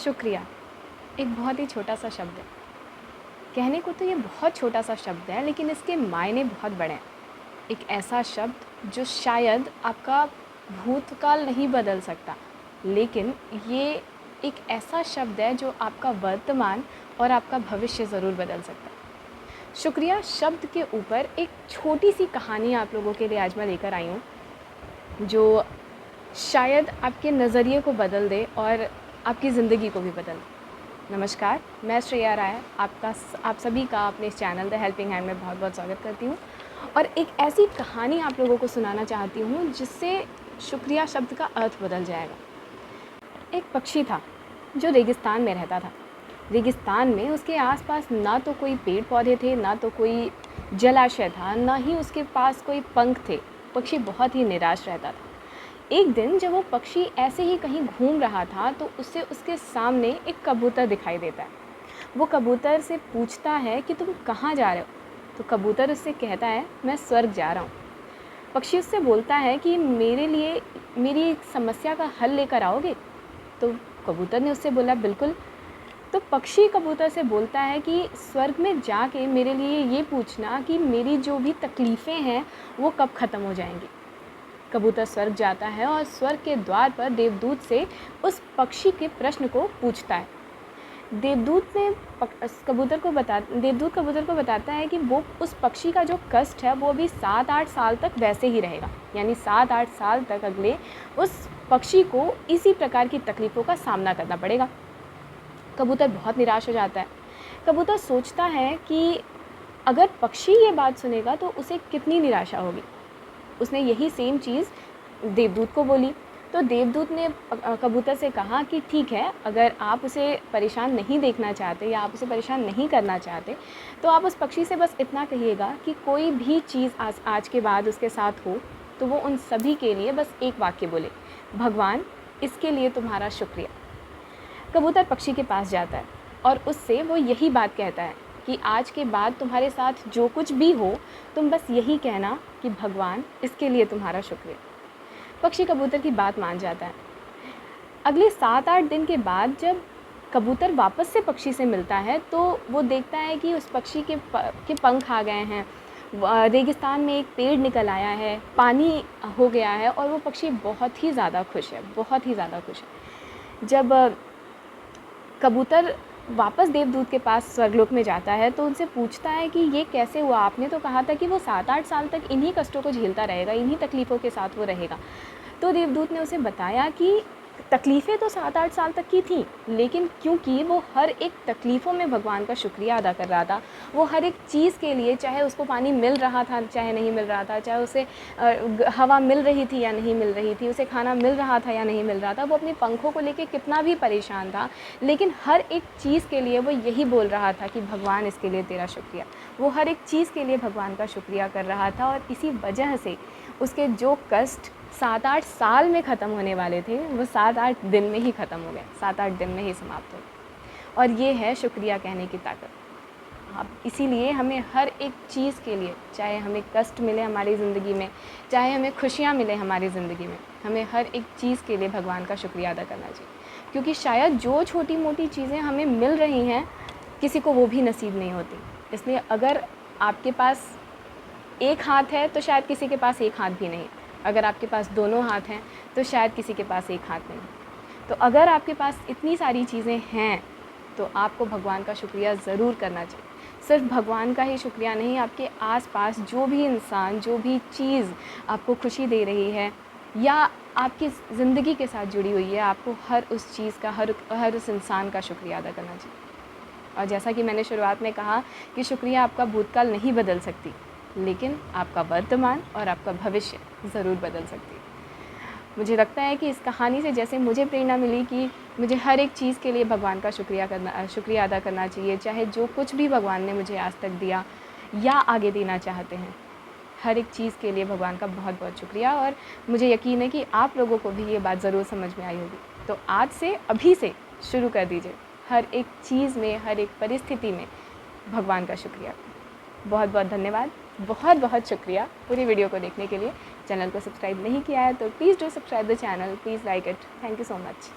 शुक्रिया एक बहुत ही छोटा सा शब्द है। कहने को तो ये बहुत छोटा सा शब्द है, लेकिन इसके मायने बहुत बड़े हैं। एक ऐसा शब्द जो शायद आपका भूतकाल नहीं बदल सकता, लेकिन ये एक ऐसा शब्द है जो आपका वर्तमान और आपका भविष्य ज़रूर बदल सकता है। शुक्रिया शब्द के ऊपर एक छोटी सी कहानी आप लोगों के लिए आज मैं लेकर आई हूँ, जो शायद आपके नज़रिए को बदल दे और आपकी ज़िंदगी को भी बदल दे। नमस्कार, मैं श्रेया राय आप सभी का अपने इस चैनल द हेल्पिंग हैंड में बहुत बहुत स्वागत करती हूँ और एक ऐसी कहानी आप लोगों को सुनाना चाहती हूँ जिससे शुक्रिया शब्द का अर्थ बदल जाएगा। एक पक्षी था जो रेगिस्तान में रहता था। रेगिस्तान में उसके आसपास ना तो कोई पेड़ पौधे थे, ना तो कोई जलाशय था, ना ही उसके पास कोई पंख थे। पक्षी बहुत ही निराश रहता था। एक दिन जब वो पक्षी ऐसे ही कहीं घूम रहा था तो उसे उसके सामने एक कबूतर दिखाई देता है। वो कबूतर से पूछता है कि तुम कहाँ जा रहे हो? तो कबूतर उससे कहता है, मैं स्वर्ग जा रहा हूँ। पक्षी उससे बोलता है कि मेरे लिए मेरी एक समस्या का हल लेकर आओगे? तो कबूतर ने उससे बोला, बिल्कुल। तो पक्षी कबूतर से बोलता है कि स्वर्ग में जाके मेरे लिए ये पूछना कि मेरी जो भी तकलीफ़ें हैं वो कब ख़त्म हो जाएंगी। कबूतर स्वर्ग जाता है और स्वर्ग के द्वार पर देवदूत से उस पक्षी के प्रश्न को पूछता है। देवदूत कबूतर को बताता है कि वो उस पक्षी का जो कष्ट है वो अभी 7-8 साल तक वैसे ही रहेगा, यानी 7-8 साल तक अगले उस पक्षी को इसी प्रकार की तकलीफ़ों का सामना करना पड़ेगा। कबूतर बहुत निराश हो जाता है। कबूतर सोचता है कि अगर पक्षी ये बात सुनेगा तो उसे कितनी निराशा होगी। उसने यही सेम चीज़ देवदूत को बोली। तो देवदूत ने कबूतर से कहा कि ठीक है, अगर आप उसे परेशान नहीं देखना चाहते या आप उसे परेशान नहीं करना चाहते तो आप उस पक्षी से बस इतना कहिएगा कि कोई भी चीज़ आज के बाद उसके साथ हो तो वो उन सभी के लिए बस एक वाक्य बोले, भगवान इसके लिए तुम्हारा शुक्रिया। कबूतर पक्षी के पास जाता है और उससे वो यही बात कहता है कि आज के बाद तुम्हारे साथ जो कुछ भी हो तुम बस यही कहना कि भगवान इसके लिए तुम्हारा शुक्रिया। पक्षी कबूतर की बात मान जाता है। अगले 7-8 दिन के बाद जब कबूतर वापस से पक्षी से मिलता है तो वो देखता है कि उस पक्षी के पंख आ गए हैं, रेगिस्तान में एक पेड़ निकल आया है, पानी हो गया है और वो पक्षी बहुत ही ज़्यादा खुश है, बहुत ही ज़्यादा खुश है। जब कबूतर वापस देवदूत के पास स्वर्गलोक में जाता है तो उनसे पूछता है कि ये कैसे हुआ, आपने तो कहा था कि वो 7-8 साल तक इन्हीं कष्टों को झेलता रहेगा, इन्हीं तकलीफ़ों के साथ वो रहेगा। तो देवदूत ने उसे बताया कि तकलीफ़ें तो 7-8 साल तक की थी, लेकिन क्योंकि वो हर एक तकलीफ़ों में भगवान का शुक्रिया अदा कर रहा था, वो हर एक चीज़ के लिए, चाहे उसको पानी मिल रहा था चाहे नहीं मिल रहा था, चाहे उसे हवा मिल रही थी या नहीं मिल रही थी, उसे खाना मिल रहा था या नहीं मिल रहा था, वो अपने पंखों को लेके कितना भी परेशान था, लेकिन हर एक चीज़ के लिए वो यही बोल रहा था कि भगवान इसके लिए तेरा शुक्रिया। वो हर एक चीज़ के लिए भगवान का शुक्रिया कर रहा था और इसी वजह से उसके जो कष्ट 7-8 साल में ख़त्म होने वाले थे वो 7-8 दिन में ही ख़त्म हो गए, 7-8 दिन में ही समाप्त हो गए। और ये है शुक्रिया कहने की ताकत। अब इसीलिए हमें हर एक चीज़ के लिए, चाहे हमें कष्ट मिले हमारी ज़िंदगी में, चाहे हमें खुशियाँ मिले हमारी ज़िंदगी में, हमें हर एक चीज़ के लिए भगवान का शुक्रिया अदा करना चाहिए। क्योंकि शायद जो छोटी मोटी चीज़ें हमें मिल रही हैं किसी को वो भी नसीब नहीं होती। इसलिए अगर आपके पास एक हाथ है तो शायद किसी के पास एक हाथ भी नहीं, अगर आपके पास दोनों हाथ हैं तो शायद किसी के पास एक हाथ नहीं। तो अगर आपके पास इतनी सारी चीज़ें हैं तो आपको भगवान का शुक्रिया ज़रूर करना चाहिए। सिर्फ भगवान का ही शुक्रिया नहीं, आपके आसपास जो भी इंसान, जो भी चीज़ आपको खुशी दे रही है या आपकी ज़िंदगी के साथ जुड़ी हुई है, आपको हर उस चीज़ का, हर उस इंसान का शुक्रिया अदा करना चाहिए। और जैसा कि मैंने शुरुआत में कहा कि शुक्रिया आपका भूतकाल नहीं बदल सकती, लेकिन आपका वर्तमान और आपका भविष्य ज़रूर बदल सकती है। मुझे लगता है कि इस कहानी से जैसे मुझे प्रेरणा मिली कि मुझे हर एक चीज़ के लिए भगवान का शुक्रिया अदा करना चाहिए, चाहे जो कुछ भी भगवान ने मुझे आज तक दिया या आगे देना चाहते हैं, हर एक चीज़ के लिए भगवान का बहुत बहुत शुक्रिया। और मुझे यकीन है कि आप लोगों को भी ये बात ज़रूर समझ में आई होगी। तो आज से, अभी से शुरू कर दीजिए, हर एक चीज़ में, हर एक परिस्थिति में भगवान का शुक्रिया। बहुत बहुत धन्यवाद, बहुत बहुत शुक्रिया पूरी वीडियो को देखने के लिए। चैनल को सब्सक्राइब नहीं किया है तो please do subscribe the channel, please like it. Thank you so much.